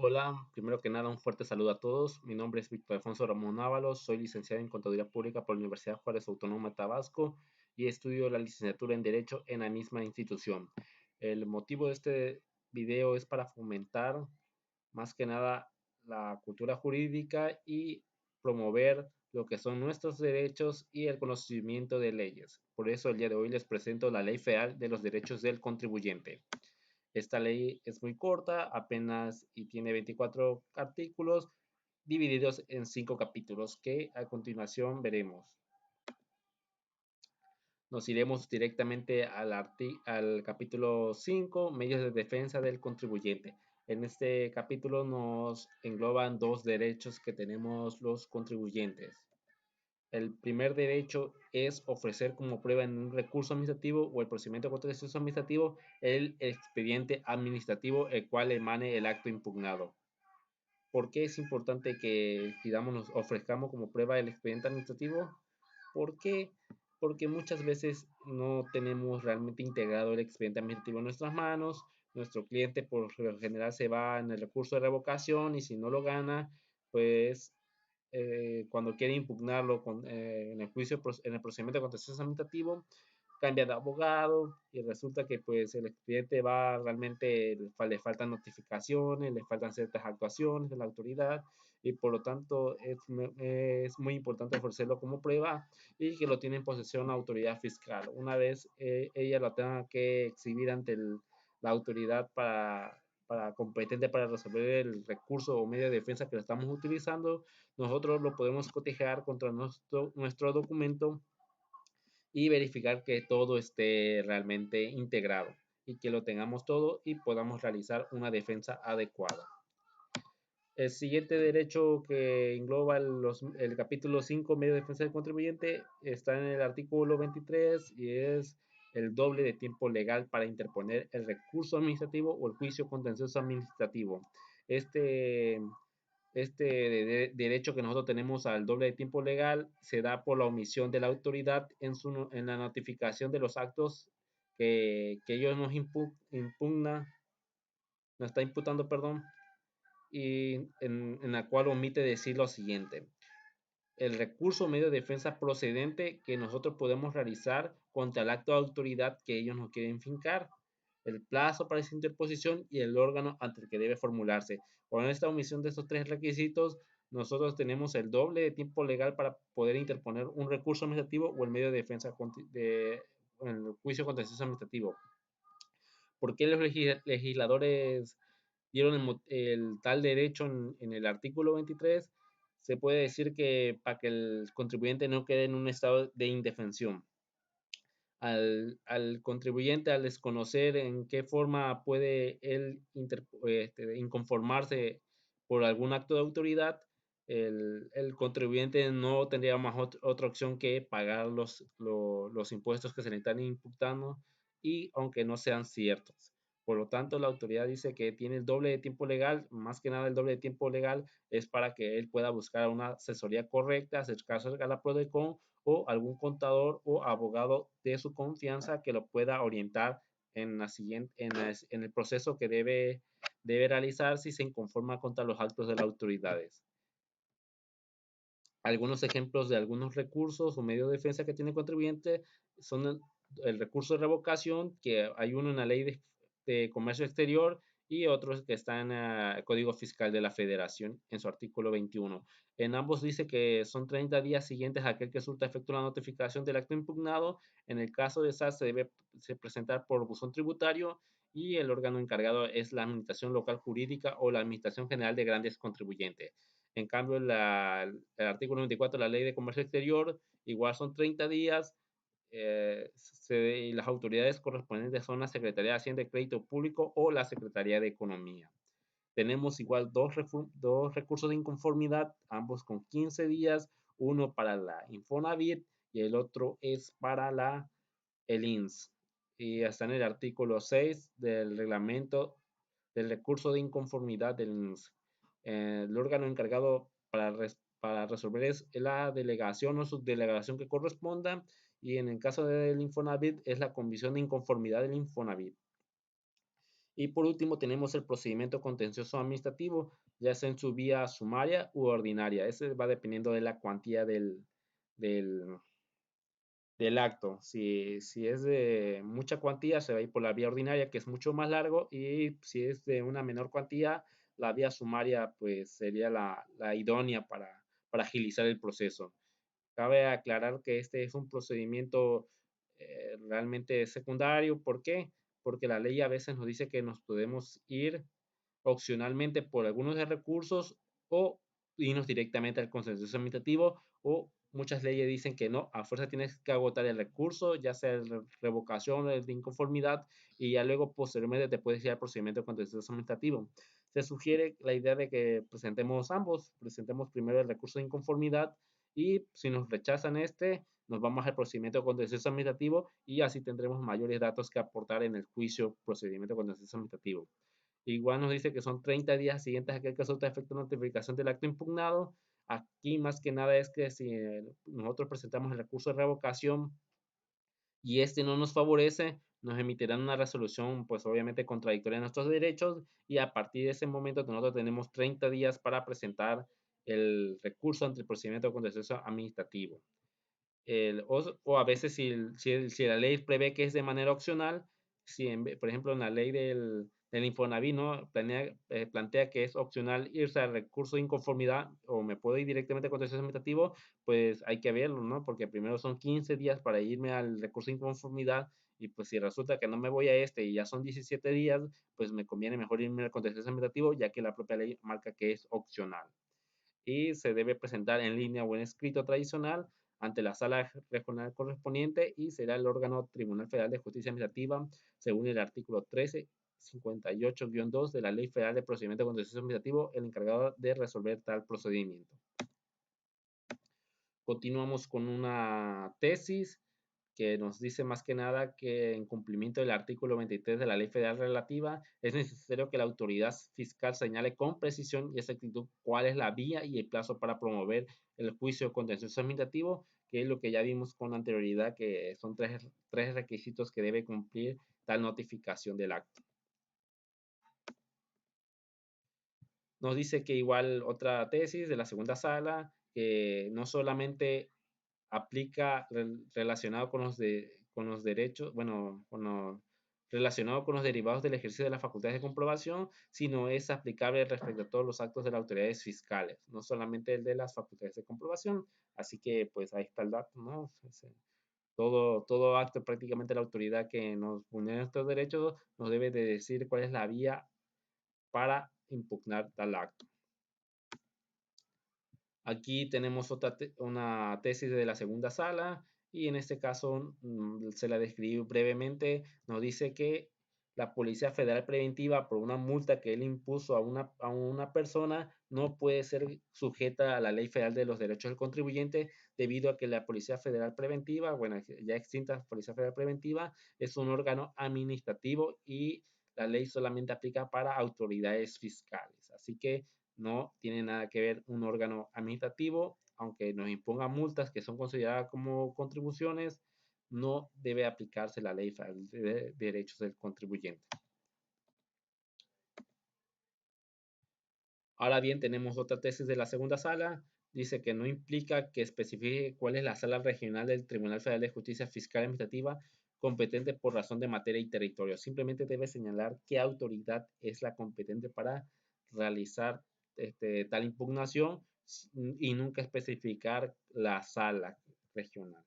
Hola, primero que nada un fuerte saludo a todos. Mi nombre es Víctor Alfonso Ramón Ábalos, soy licenciado en Contaduría Pública por la Universidad Juárez Autónoma de Tabasco y estudio la licenciatura en Derecho en la misma institución. El motivo de este video es para fomentar más que nada la cultura jurídica y promover lo que son nuestros derechos y el conocimiento de leyes. Por eso el día de hoy les presento la Ley Federal de los Derechos del Contribuyente. Esta ley es muy corta, apenas y tiene 24 artículos divididos en 5 capítulos que a continuación veremos. Nos iremos directamente al capítulo 5, medios de defensa del contribuyente. En este capítulo nos engloban dos derechos que tenemos los contribuyentes. El primer derecho es ofrecer como prueba en un recurso administrativo o el procedimiento contencioso administrativo el expediente administrativo el cual emane el acto impugnado. ¿Por qué es importante que, digamos, nos ofrezcamos como prueba el expediente administrativo? ¿Por qué? Porque muchas veces no tenemos realmente integrado el expediente administrativo en nuestras manos. Nuestro cliente por lo general se va en el recurso de revocación y si no lo gana, pues cuando quiere impugnarlo en el juicio, en el procedimiento contencioso administrativo, cambia de abogado y resulta que pues el expediente va realmente, le faltan notificaciones, le faltan ciertas actuaciones de la autoridad y por lo tanto es muy importante ofrecerlo como prueba y que lo tiene en posesión la autoridad fiscal. Una vez ella lo tenga que exhibir ante la autoridad para competente para resolver el recurso o medio de defensa que lo estamos utilizando, nosotros lo podemos cotejar contra nuestro documento y verificar que todo esté realmente integrado y que lo tengamos todo y podamos realizar una defensa adecuada. El siguiente derecho que engloba el capítulo 5, medio de defensa del contribuyente, está en el artículo 23 y es el doble de tiempo legal para interponer el recurso administrativo o el juicio contencioso administrativo. Este, derecho que nosotros tenemos al doble de tiempo legal se da por la omisión de la autoridad en la notificación de los actos que ellos nos está imputando, perdón, y en la cual omite decir lo siguiente: el recurso o medio de defensa procedente que nosotros podemos realizar contra el acto de autoridad que ellos nos quieren fincar, el plazo para esa interposición y el órgano ante el que debe formularse. Con esta omisión de estos tres requisitos, nosotros tenemos el doble de tiempo legal para poder interponer un recurso administrativo o el medio de defensa en el juicio contencioso administrativo. ¿Por qué los legisladores dieron tal derecho en el artículo 23? Se puede decir que para que el contribuyente no quede en un estado de indefensión. Al contribuyente, al desconocer en qué forma puede él inconformarse por algún acto de autoridad, el contribuyente no tendría más otra opción que pagar los impuestos que se le están imputando y aunque no sean ciertos. Por lo tanto, la autoridad dice que tiene el doble de tiempo legal, más que nada el doble de tiempo legal es para que él pueda buscar una asesoría correcta, acercarse a la PRODECON o algún contador o abogado de su confianza que lo pueda orientar en el proceso que debe realizar si se inconforma contra los actos de las autoridades. Algunos ejemplos de algunos recursos o medios de defensa que tiene el contribuyente son el recurso de revocación, que hay uno en la ley de comercio exterior y otros que están en el Código Fiscal de la Federación en su artículo 21. En ambos dice que son 30 días siguientes a aquel que surta efecto la notificación del acto impugnado. En el caso de SAS se debe presentar por buzón tributario y el órgano encargado es la Administración Local Jurídica o la Administración General de Grandes Contribuyentes. En cambio, el artículo 94 de la Ley de Comercio Exterior, igual son 30 días, y las autoridades correspondientes son la Secretaría de Hacienda y Crédito Público o la Secretaría de Economía. Tenemos igual dos recursos de inconformidad, ambos con 15 días, uno para la Infonavit y el otro es para el INS. Y hasta en el artículo 6 del reglamento del recurso de inconformidad del INS. El órgano encargado para resolver es la delegación o subdelegación que corresponda y en el caso del Infonavit es la comisión de inconformidad del Infonavit. Y por último tenemos el procedimiento contencioso administrativo, ya sea en su vía sumaria u ordinaria. Ese va dependiendo de la cuantía del, del acto. Si es de mucha cuantía, se va a ir por la vía ordinaria, que es mucho más largo, y si es de una menor cuantía, la vía sumaria pues sería la idónea para agilizar el proceso. Cabe aclarar que este es un procedimiento realmente secundario. ¿Por qué? Porque la ley a veces nos dice que nos podemos ir opcionalmente por algunos de recursos o irnos directamente al consenso administrativo, o muchas leyes dicen que no, a fuerza tienes que agotar el recurso, ya sea de revocación o de inconformidad, y ya luego posteriormente te puedes ir al procedimiento contencioso administrativo. Se sugiere la idea de que presentemos ambos, presentemos primero el recurso de inconformidad, y si nos rechazan este, nos vamos al procedimiento contencioso administrativo y así tendremos mayores datos que aportar en el juicio procedimiento contencioso administrativo. Igual nos dice que son 30 días siguientes a aquel caso de efecto de notificación del acto impugnado. Aquí más que nada es que si nosotros presentamos el recurso de revocación y este no nos favorece, nos emitirán una resolución pues obviamente contradictoria de nuestros derechos, y a partir de ese momento nosotros tenemos 30 días para presentar el recurso ante el procedimiento contencioso administrativo. O a veces si la ley prevé que es de manera opcional, si por ejemplo en la ley del Infonavit, ¿no? Plantea que es opcional irse al recurso de inconformidad o me puedo ir directamente a contencioso administrativo, pues hay que verlo, ¿no? Porque primero son 15 días para irme al recurso de inconformidad, y pues si resulta que no me voy a este y ya son 17 días, pues me conviene mejor irme al contencioso administrativo, ya que la propia ley marca que es opcional y se debe presentar en línea o en escrito tradicional ante la sala regional correspondiente, y será el órgano Tribunal Federal de Justicia Administrativa, según el artículo 1358-2 de la Ley Federal de Procedimiento Contencioso Administrativo, el encargado de resolver tal procedimiento. Continuamos con una tesis que nos dice más que nada que en cumplimiento del artículo 23 de la Ley Federal Relativa, es necesario que la autoridad fiscal señale con precisión y exactitud cuál es la vía y el plazo para promover el juicio contencioso administrativo, que es lo que ya vimos con anterioridad, que son tres requisitos que debe cumplir tal notificación del acto. Nos dice que igual otra tesis de la segunda sala, que no solamente aplica relacionado con los derechos, bueno, relacionado con los derivados del ejercicio de las facultades de comprobación, sino es aplicable respecto a todos los actos de las autoridades fiscales, no solamente el de las facultades de comprobación. Así que pues ahí está el dato, ¿no? Todo acto prácticamente de la autoridad que nos vulnera nuestros derechos nos debe de decir cuál es la vía para impugnar tal acto. Aquí tenemos una tesis de la segunda sala, y en este caso se la describo brevemente. Nos dice que la Policía Federal Preventiva, por una multa que él impuso a una persona, no puede ser sujeta a la Ley Federal de los Derechos del Contribuyente, debido a que la Policía Federal Preventiva, bueno, ya extinta Policía Federal Preventiva, es un órgano administrativo y la ley solamente aplica para autoridades fiscales. Así que no tiene nada que ver un órgano administrativo, aunque nos imponga multas que son consideradas como contribuciones, no debe aplicarse la ley de derechos del contribuyente. Ahora bien, tenemos otra tesis de la segunda sala. Dice que no implica que especifique cuál es la sala regional del Tribunal Federal de Justicia Fiscal y Administrativa competente por razón de materia y territorio. Simplemente debe señalar qué autoridad es la competente para realizar tal impugnación, y nunca especificar la sala regional.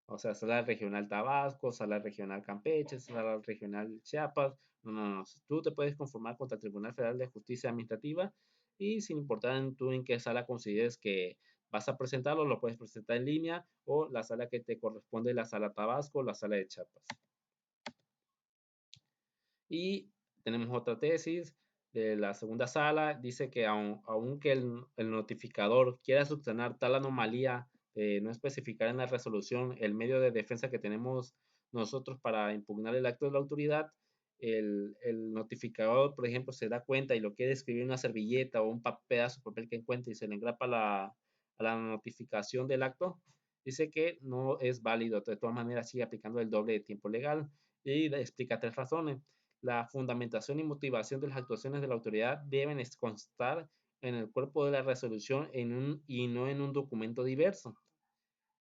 O sea, sala regional Tabasco, sala regional Campeche, sala regional Chiapas. No, no, no. Tú te puedes conformar contra el Tribunal Federal de Justicia Administrativa, y sin importar tú en qué sala consideres que vas a presentarlo, lo puedes presentar en línea, o la sala que te corresponde, la sala Tabasco, la sala de Chiapas. Y tenemos otra tesis de la segunda sala. Dice que aunque el notificador quiera subsanar tal anomalía, no especificar en la resolución el medio de defensa que tenemos nosotros para impugnar el acto de la autoridad, el notificador, por ejemplo, se da cuenta y lo quiere escribir en una servilleta o un pedazo de papel que encuentre, y se le engrapa a la notificación del acto, dice que no es válido. De todas maneras, sigue aplicando el doble de tiempo legal, y explica tres razones. La fundamentación y motivación de las actuaciones de la autoridad deben constar en el cuerpo de la resolución y no en un documento diverso.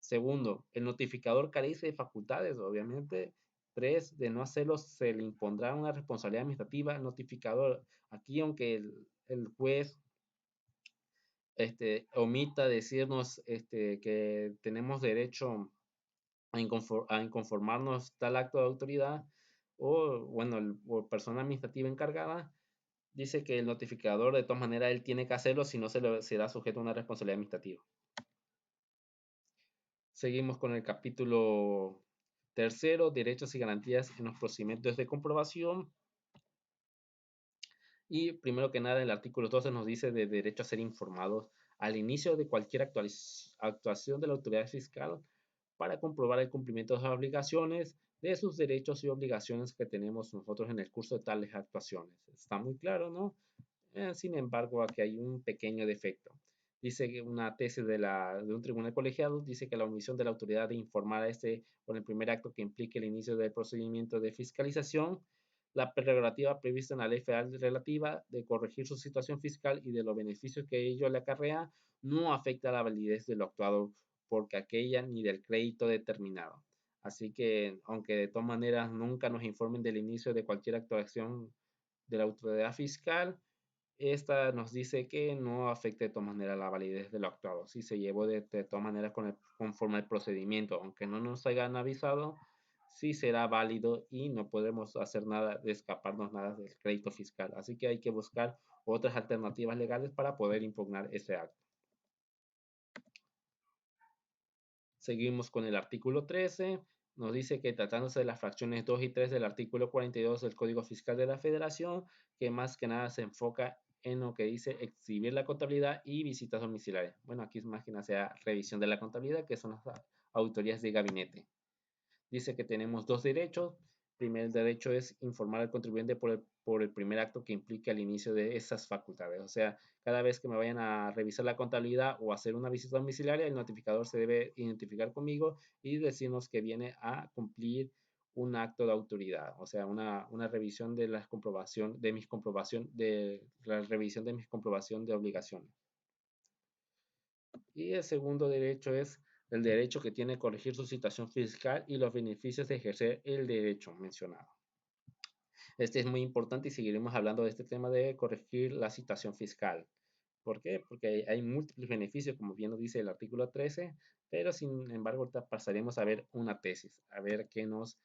Segundo, el notificador carece de facultades, obviamente. Tres, de no hacerlo se le impondrá una responsabilidad administrativa al notificador. Aquí, aunque el juez omita decirnos que tenemos derecho a inconformarnos tal acto de autoridad, o bueno, o persona administrativa encargada, dice que el notificador de todas maneras él tiene que hacerlo, si no será sujeto a una responsabilidad administrativa. Seguimos con el capítulo tercero, derechos y garantías en los procedimientos de comprobación. Y primero que nada, el artículo 12 nos dice de derecho a ser informados al inicio de cualquier actuación de la autoridad fiscal para comprobar el cumplimiento de las obligaciones, de sus derechos y obligaciones que tenemos nosotros en el curso de tales actuaciones. Está muy claro, ¿no? Sin embargo, aquí hay un pequeño defecto. Dice que una tesis de un tribunal colegiado dice que la omisión de la autoridad de informar a con el primer acto que implique el inicio del procedimiento de fiscalización, la prerrogativa prevista en la ley federal relativa de corregir su situación fiscal y de los beneficios que ello le acarrea, no afecta a la validez de lo actuado porque aquella ni del crédito determinado. Así que, aunque de todas maneras nunca nos informen del inicio de cualquier actuación de la autoridad fiscal, esta nos dice que no afecta de todas maneras la validez de lo actuado. Si se llevó de todas maneras conforme al procedimiento, aunque no nos hayan avisado, sí será válido y no podemos hacer nada de escaparnos nada del crédito fiscal. Así que hay que buscar otras alternativas legales para poder impugnar ese acto. Seguimos con el artículo 13. Nos dice que tratándose de las fracciones 2 y 3 del artículo 42 del Código Fiscal de la Federación, que más que nada se enfoca en lo que dice exhibir la contabilidad y visitas domiciliarias. Bueno, aquí es más que nada sea revisión de la contabilidad, que son las auditorías de gabinete. Dice que tenemos dos derechos. El primer derecho es informar al contribuyente por el primer acto que implique el inicio de esas facultades. O sea, cada vez que me vayan a revisar la contabilidad o hacer una visita domiciliaria, el notificador se debe identificar conmigo y decirnos que viene a cumplir un acto de autoridad, o sea, una revisión de la comprobación de la revisión de mis comprobación de obligaciones. Y el segundo derecho es el derecho que tiene a corregir su situación fiscal y los beneficios de ejercer el derecho mencionado. Este es muy importante y seguiremos hablando de este tema de corregir la situación fiscal. ¿Por qué? Porque hay múltiples beneficios, como bien lo dice el artículo 13, pero sin embargo ahorita pasaremos a ver una tesis, a ver qué nos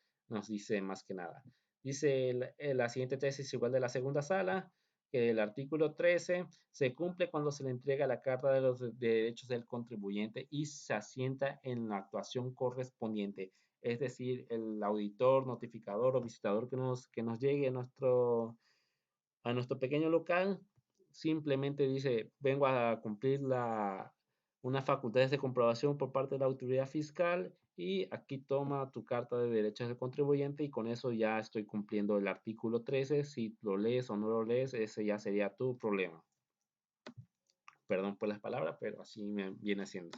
dice más que nada. Dice la siguiente tesis igual de la segunda sala, que el artículo 13 se cumple cuando se le entrega la Carta de los Derechos del Contribuyente y se asienta en la actuación correspondiente. Es decir, el auditor, notificador o visitador que nos llegue a nuestro pequeño local simplemente dice, vengo a cumplir unas facultades de comprobación por parte de la autoridad fiscal y aquí toma tu carta de derechos del contribuyente y con eso ya estoy cumpliendo el artículo 13. Si lo lees o no lo lees, ese ya sería tu problema. Perdón por las palabras, pero así me viene siendo.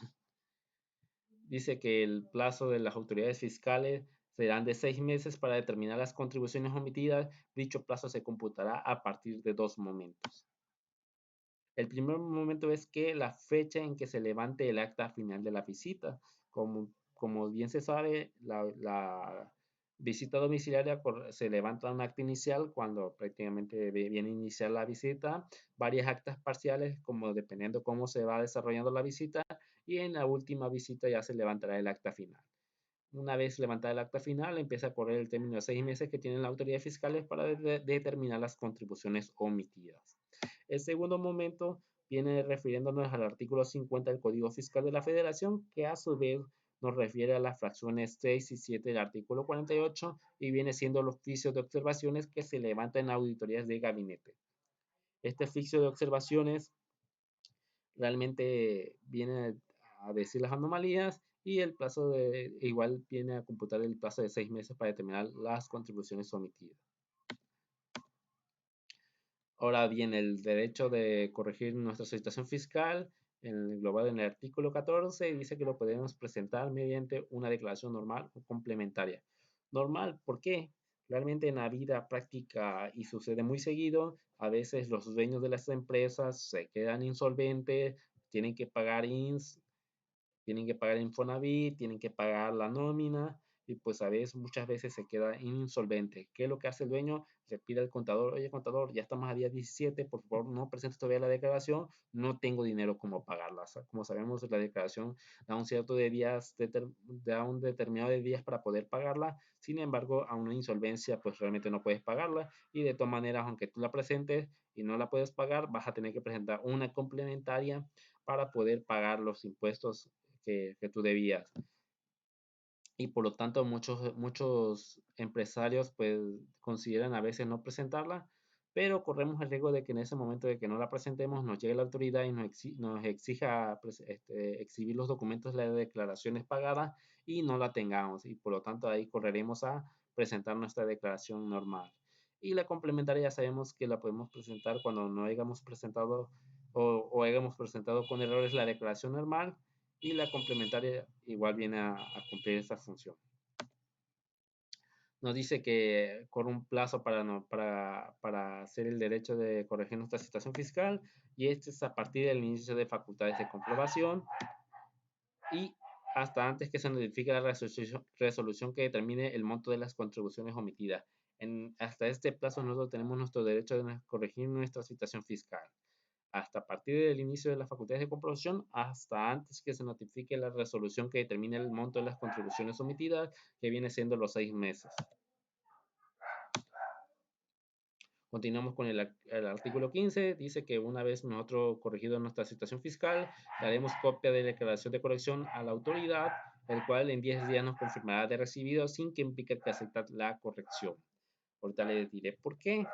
Dice que el plazo de las autoridades fiscales serán de 6 meses para determinar las contribuciones omitidas. Dicho plazo se computará a partir de dos momentos. El primer momento es que la fecha en que se levante el acta final de la visita. Como bien se sabe, la visita domiciliaria se levanta un acta inicial cuando prácticamente viene a iniciar la visita, varias actas parciales, como dependiendo cómo se va desarrollando la visita, y en la última visita ya se levantará el acta final. Una vez levantada el acta final, empieza a correr el término de 6 meses que tienen las autoridades fiscales para determinar las contribuciones omitidas. El segundo momento viene refiriéndonos al artículo 50 del Código Fiscal de la Federación, que a su vez nos refiere a las fracciones 6 y 7 del artículo 48 y viene siendo el oficio de observaciones que se levanta en auditorías de gabinete. Este oficio de observaciones realmente viene a decir las anomalías y el plazo igual viene a computar el plazo de 6 meses para determinar las contribuciones omitidas. Ahora bien, el derecho de corregir nuestra situación fiscal, englobado en el artículo 14, dice que lo podemos presentar mediante una declaración normal o complementaria. Normal, ¿por qué? Realmente en la vida práctica y sucede muy seguido, a veces los dueños de las empresas se quedan insolventes, tienen que pagar tienen que pagar Infonavit, tienen que pagar la nómina y pues a veces, muchas veces se queda insolvente. ¿Qué es lo que hace el dueño? Le pide al contador, oye contador, ya estamos a día 17, por favor no presentes todavía la declaración, no tengo dinero como pagarla. Como sabemos, la declaración da un cierto de días, da un determinado de días para poder pagarla, sin embargo, a una insolvencia pues realmente no puedes pagarla y de todas maneras, aunque tú la presentes y no la puedes pagar, vas a tener que presentar una complementaria para poder pagar los impuestos que tú debías. Y por lo tanto muchos empresarios pues consideran a veces no presentarla, pero corremos el riesgo de que en ese momento de que no la presentemos nos llegue la autoridad y nos exija exhibir los documentos de las declaraciones pagadas y no la tengamos y por lo tanto ahí correremos a presentar nuestra declaración normal. Y la complementaria ya sabemos que la podemos presentar cuando no hayamos presentado o hayamos presentado con errores la declaración normal y la complementaria igual viene a cumplir esta función. Nos dice que con un plazo para, no, para hacer el derecho de corregir nuestra situación fiscal y este es a partir del inicio de facultades de comprobación y hasta antes que se notifique la resolución que determine el monto de las contribuciones omitidas. Hasta este plazo nosotros tenemos nuestro derecho de corregir nuestra situación fiscal hasta a partir del inicio de las facultades de comprobación hasta antes que se notifique la resolución que determine el monto de las contribuciones omitidas, que viene siendo los 6 meses. Continuamos con el artículo 15. Dice que una vez nosotros corregido nuestra situación fiscal, daremos copia de la declaración de corrección a la autoridad, el cual en 10 días nos confirmará de recibido sin que implique que aceptar la corrección. Ahorita les diré por qué.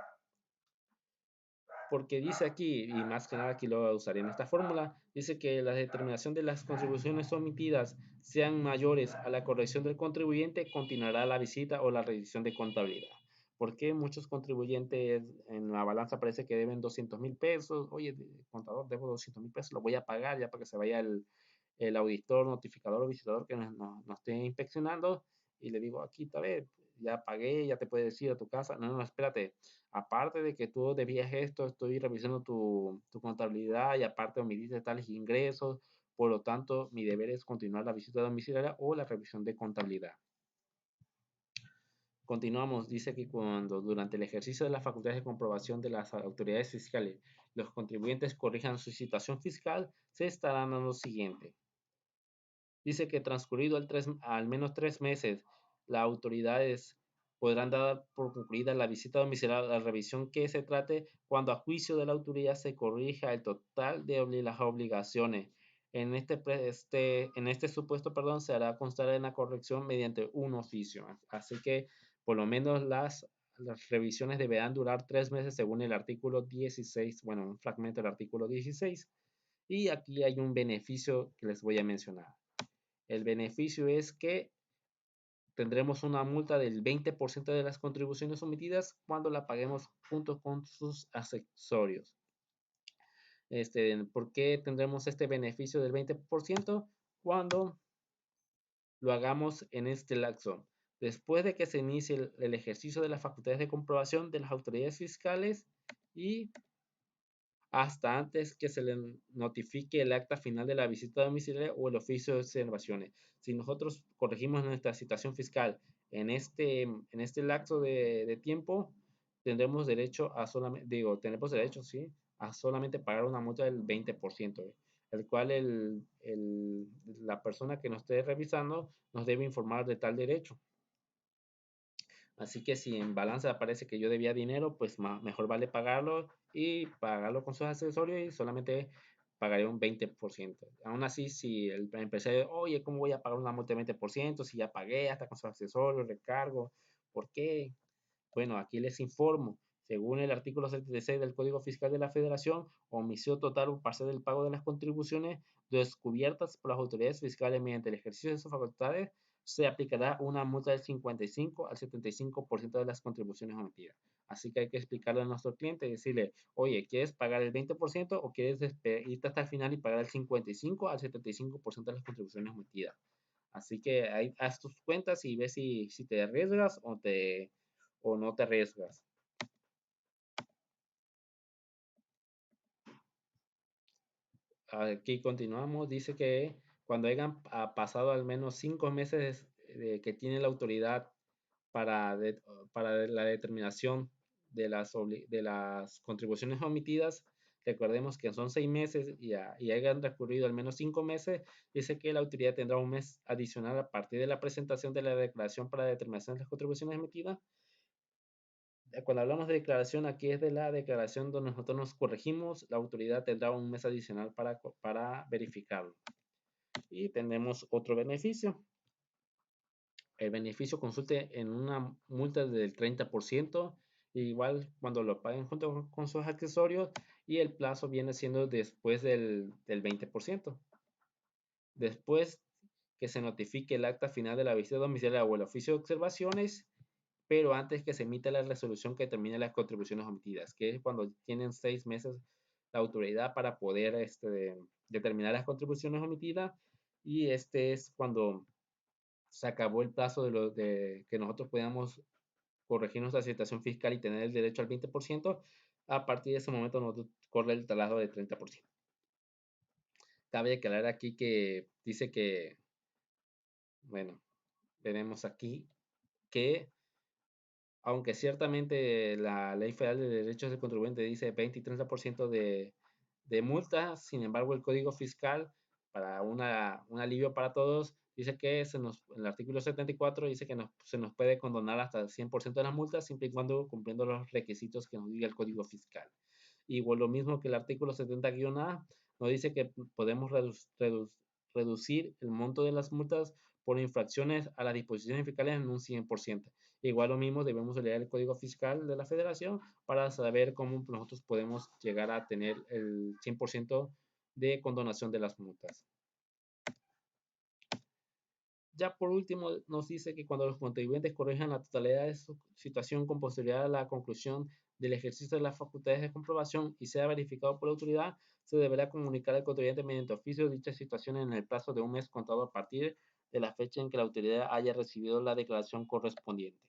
Porque dice aquí, y más que nada aquí lo usaré en esta fórmula, dice que la determinación de las contribuciones omitidas sean mayores a la corrección del contribuyente, continuará la visita o la revisión de contabilidad. Porque muchos contribuyentes en la balanza parece que deben 200,000 pesos? Oye, contador, debo 200,000 pesos, lo voy a pagar ya para que se vaya el auditor, notificador o visitador que nos esté inspeccionando. Y le digo, aquí tal vez, ya pagué, ya te puedes ir a tu casa. No, no, espérate, aparte de que tú debías esto, estoy revisando tu contabilidad y aparte omitiste tales ingresos, por lo tanto, mi deber es continuar la visita domiciliaria o la revisión de contabilidad. Continuamos, dice que cuando durante el ejercicio de las facultades de comprobación de las autoridades fiscales los contribuyentes corrijan su situación fiscal, se estarán dando lo siguiente. Dice que transcurrido al menos 3 meses, las autoridades podrán dar por concluida la visita domiciliaria, la revisión que se trate, cuando a juicio de la autoridad se corrija el total de las obligaciones. En este supuesto, perdón, se hará constar en la corrección mediante un oficio. Así que por lo menos las revisiones deberán durar 3 meses según el artículo 16, bueno, un fragmento del artículo 16. Y aquí hay un beneficio que les voy a mencionar. El beneficio es que tendremos una multa del 20% de las contribuciones omitidas cuando la paguemos junto con sus accesorios. ¿Por qué tendremos este beneficio del 20%? Cuando lo hagamos en este lapso. Después de que se inicie el ejercicio de las facultades de comprobación de las autoridades fiscales y hasta antes que se le notifique el acta final de la visita domiciliaria o el oficio de observaciones. Si nosotros corregimos nuestra situación fiscal en este lapso de tiempo, tendremos derecho a solamente, tenemos derecho, sí, a solamente pagar una multa del 20%, el cual la persona que nos esté revisando nos debe informar de tal derecho. Así que si en balanza aparece que yo debía dinero, pues mejor vale pagarlo y pagarlo con sus accesorios y solamente pagaré un 20%. Aún así, si el empresario, oye, ¿cómo voy a pagar una multa de 20% si ya pagué hasta con sus accesorios, recargo? ¿Por qué? Bueno, aquí les informo. Según el artículo 76 del Código Fiscal de la Federación, omisión total o parcial del pago de las contribuciones descubiertas por las autoridades fiscales mediante el ejercicio de sus facultades, se aplicará una multa del 55 al 75% de las contribuciones omitidas. Así que hay que explicarle a nuestro cliente y decirle, oye, ¿quieres pagar el 20% o quieres irte hasta el final y pagar el 55 al 75% de las contribuciones omitidas? Así que haz tus cuentas y ve si te arriesgas o no te arriesgas. Aquí continuamos, dice que cuando hayan pasado al menos 5 meses de que tiene la autoridad para, para la determinación de las contribuciones omitidas, recordemos que son 6 meses y hayan recurrido al menos 5 meses, dice que la autoridad tendrá un mes adicional a partir de la presentación de la declaración para determinación de las contribuciones omitidas. Cuando hablamos de declaración, aquí es de la declaración donde nosotros nos corregimos, la autoridad tendrá un mes adicional para verificarlo. Y tenemos otro beneficio. El beneficio consulte en una multa del 30%, igual cuando lo paguen junto con sus accesorios, y el plazo viene siendo después del 20%. Después que se notifique el acta final de la visita domiciliaria o el oficio de observaciones, pero antes que se emita la resolución que determine las contribuciones omitidas, que es cuando tienen 6 meses la autoridad para poder determinar las contribuciones omitidas, y este es cuando se acabó el plazo de que nosotros podamos corregir nuestra situación fiscal y tener el derecho al 20%. A partir de ese momento nos corre el traslado del 30%. Cabe aclarar aquí que dice que, bueno, tenemos aquí que aunque ciertamente la Ley Federal de Derechos del Contribuyente dice 20 y 30% de multa, sin embargo el Código Fiscal, para un alivio para todos, dice que en el artículo 74 dice que se nos puede condonar hasta el 100% de las multas, siempre y cuando cumpliendo los requisitos que nos diga el Código Fiscal. Igual lo mismo que el artículo 70-A nos dice que podemos reducir el monto de las multas por infracciones a las disposiciones fiscales en un 100%. Igual lo mismo, debemos leer el Código Fiscal de la Federación para saber cómo nosotros podemos llegar a tener el 100% de condonación de las multas. Ya por último, nos dice que cuando los contribuyentes corrijan la totalidad de su situación con posterioridad a la conclusión del ejercicio de las facultades de comprobación y sea verificado por la autoridad, se deberá comunicar al contribuyente mediante oficio dicha situación en el plazo de un mes contado a partir de la fecha en que la autoridad haya recibido la declaración correspondiente.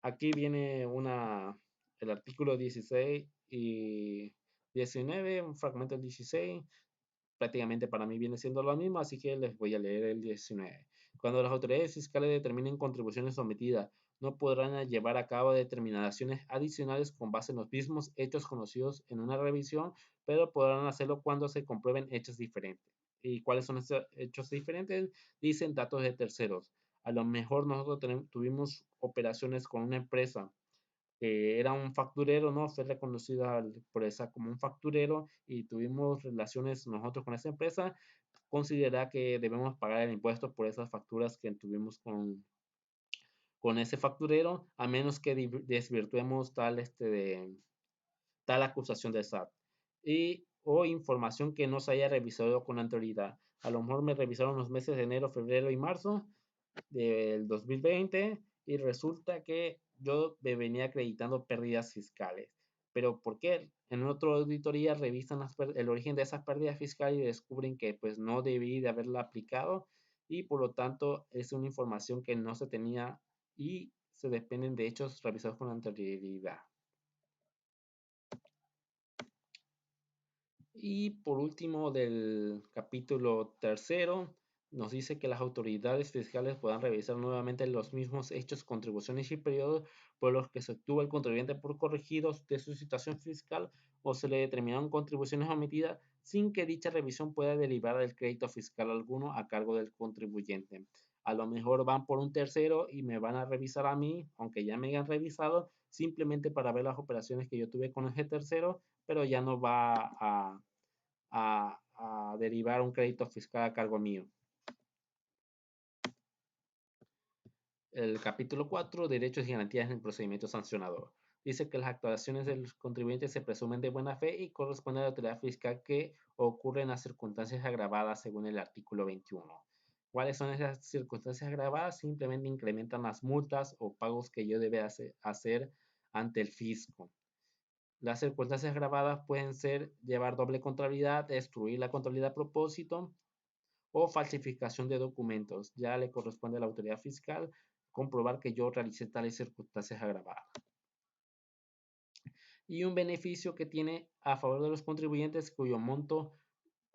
Aquí viene el artículo 16 y 19, un fragmento del 16. Prácticamente para mí viene siendo lo mismo, así que les voy a leer el 19. Cuando las autoridades fiscales determinen contribuciones sometidas, no podrán llevar a cabo determinaciones adicionales con base en los mismos hechos conocidos en una revisión, pero podrán hacerlo cuando se comprueben hechos diferentes. ¿Y cuáles son estos hechos diferentes? Dicen datos de terceros. A lo mejor nosotros tuvimos operaciones con una empresa que era un facturero, ¿no? Fue reconocida por esa como un facturero y tuvimos relaciones nosotros con esa empresa, considera que debemos pagar el impuesto por esas facturas que tuvimos con ese facturero, a menos que desvirtuemos tal acusación de SAT. O información que no se haya revisado con anterioridad. A lo mejor me revisaron los meses de enero, febrero y marzo del 2020 y resulta que yo me venía acreditando pérdidas fiscales. ¿Pero por qué? En otra auditoría revisan el origen de esas pérdidas fiscales y descubren que pues no debí de haberla aplicado y por lo tanto es una información que no se tenía y se dependen de hechos revisados con anterioridad. Y por último, del capítulo tercero, nos dice que las autoridades fiscales podrán revisar nuevamente los mismos hechos, contribuciones y periodos por los que se obtuvo el contribuyente por corregidos de su situación fiscal o se le determinaron contribuciones omitidas sin que dicha revisión pueda derivar del crédito fiscal alguno a cargo del contribuyente. A lo mejor van por un tercero y me van a revisar a mí, aunque ya me hayan revisado, simplemente para ver las operaciones que yo tuve con ese tercero, pero ya no va a derivar un crédito fiscal a cargo mío. El capítulo 4, derechos y garantías en el procedimiento sancionador. Dice que las actuaciones del contribuyente se presumen de buena fe y corresponde a la autoridad fiscal que ocurren a circunstancias agravadas según el artículo 21. ¿Cuáles son esas circunstancias agravadas? Simplemente incrementan las multas o pagos que yo debe hacer ante el fisco. Las circunstancias agravadas pueden ser llevar doble contabilidad, destruir la contabilidad a propósito o falsificación de documentos. Ya le corresponde a la autoridad fiscal comprobar que yo realicé tales circunstancias agravadas. Y un beneficio que tiene a favor de los contribuyentes cuyo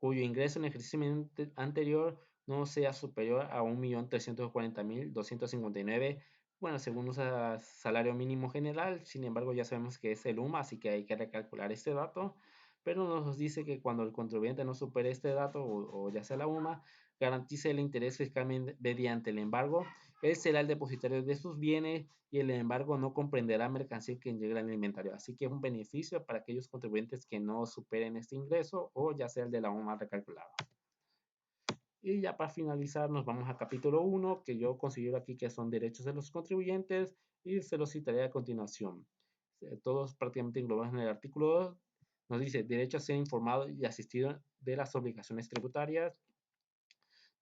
ingreso en el ejercicio anterior no sea superior a 1.340.259, bueno, según usa salario mínimo general. Sin embargo, ya sabemos que es el UMA, así que hay que recalcular este dato, pero nos dice que cuando el contribuyente no supere este dato, o ya sea la UMA, garantice el interés fiscal mediante el embargo. Él será el depositario de sus bienes y el embargo no comprenderá mercancía que llegue al inventario. Así que es un beneficio para aquellos contribuyentes que no superen este ingreso, o ya sea el de la UMA recalculada. Y ya para finalizar nos vamos al capítulo 1, que yo considero aquí que son derechos de los contribuyentes, y se los citaré a continuación. Todos prácticamente englobados en el artículo 2. Nos dice derecho a ser informado y asistido de las obligaciones tributarias,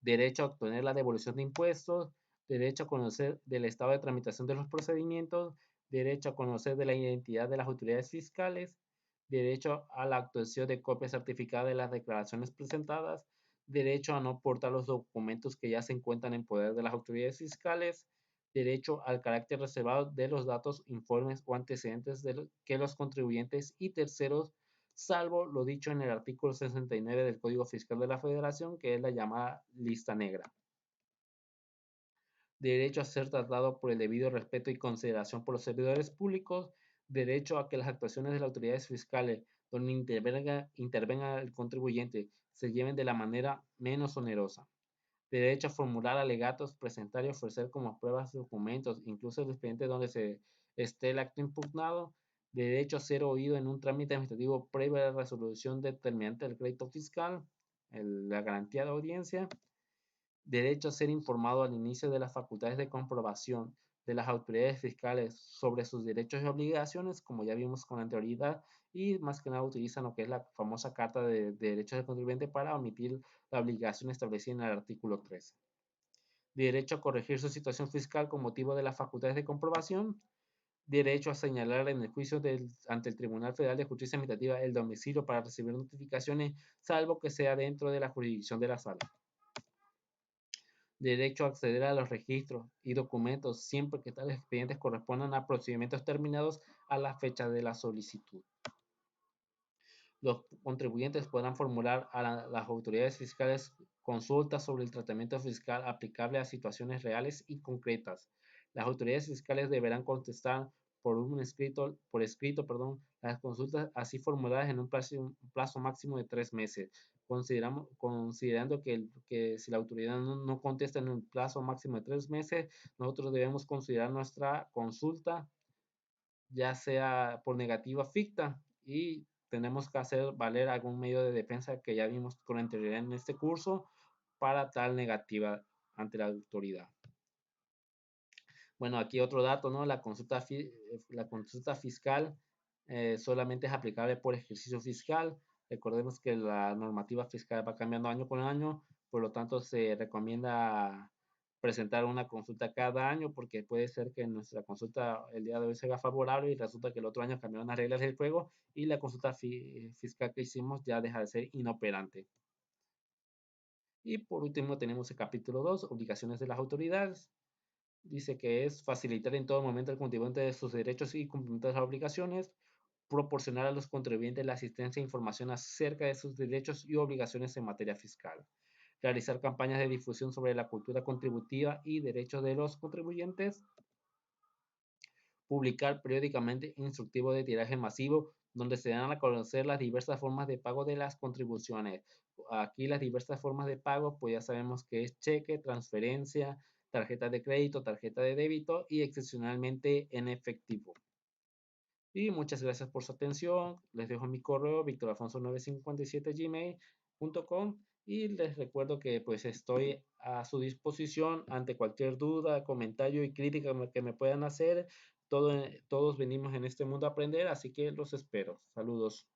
derecho a obtener la devolución de impuestos, derecho a conocer del estado de tramitación de los procedimientos, derecho a conocer de la identidad de las autoridades fiscales, derecho a la obtención de copias certificadas de las declaraciones presentadas, derecho a no portar los documentos que ya se encuentran en poder de las autoridades fiscales, derecho al carácter reservado de los datos, informes o antecedentes que los contribuyentes y terceros, salvo lo dicho en el artículo 69 del Código Fiscal de la Federación, que es la llamada lista negra. Derecho a ser tratado por el debido respeto y consideración por los servidores públicos, derecho a que las actuaciones de las autoridades fiscales donde intervenga el contribuyente se lleven de la manera menos onerosa, derecho a formular alegatos, presentar y ofrecer como pruebas documentos, incluso el expediente donde se esté el acto impugnado, derecho a ser oído en un trámite administrativo previo a la resolución determinante del crédito fiscal, la garantía de audiencia, derecho a ser informado al inicio de las facultades de comprobación de las autoridades fiscales sobre sus derechos y obligaciones, como ya vimos con anterioridad, y más que nada utilizan lo que es la famosa Carta de Derechos del Contribuyente para omitir la obligación establecida en el artículo 13. Derecho a corregir su situación fiscal con motivo de las facultades de comprobación, derecho a señalar en el juicio ante el Tribunal Federal de Justicia Administrativa el domicilio para recibir notificaciones, salvo que sea dentro de la jurisdicción de la sala, derecho a acceder a los registros y documentos siempre que tales expedientes correspondan a procedimientos terminados a la fecha de la solicitud. Los contribuyentes podrán formular a las autoridades fiscales consultas sobre el tratamiento fiscal aplicable a situaciones reales y concretas. Las autoridades fiscales deberán contestar por escrito, las consultas así formuladas en un plazo máximo de 3 meses. Considerando que si la autoridad no contesta en un plazo máximo de 3 meses, nosotros debemos considerar nuestra consulta ya sea por negativa ficta, y tenemos que hacer valer algún medio de defensa que ya vimos con anterioridad en este curso para tal negativa ante la autoridad. Bueno, aquí otro dato, ¿no? La consulta fiscal solamente es aplicable por ejercicio fiscal. Recordemos que la normativa fiscal va cambiando año con año, por lo tanto se recomienda presentar una consulta cada año, porque puede ser que nuestra consulta el día de hoy sea favorable y resulta que el otro año cambiaron las reglas del juego y la consulta fiscal que hicimos ya deja de ser inoperante. Y por último tenemos el capítulo 2, obligaciones de las autoridades. Dice que es facilitar en todo momento el cumplimiento de sus derechos y cumplimiento de las obligaciones, proporcionar a los contribuyentes la asistencia e información acerca de sus derechos y obligaciones en materia fiscal, realizar campañas de difusión sobre la cultura contributiva y derechos de los contribuyentes, publicar periódicamente instructivos de tiraje masivo donde se dan a conocer las diversas formas de pago de las contribuciones. Aquí las diversas formas de pago, pues ya sabemos que es cheque, transferencia, tarjeta de crédito, tarjeta de débito y excepcionalmente en efectivo. Y muchas gracias por su atención. Les dejo mi correo victoralfonso957gmail.com, y les recuerdo que pues estoy a su disposición ante cualquier duda, comentario y crítica que me puedan hacer. Todos venimos en este mundo a aprender, así que los espero. Saludos.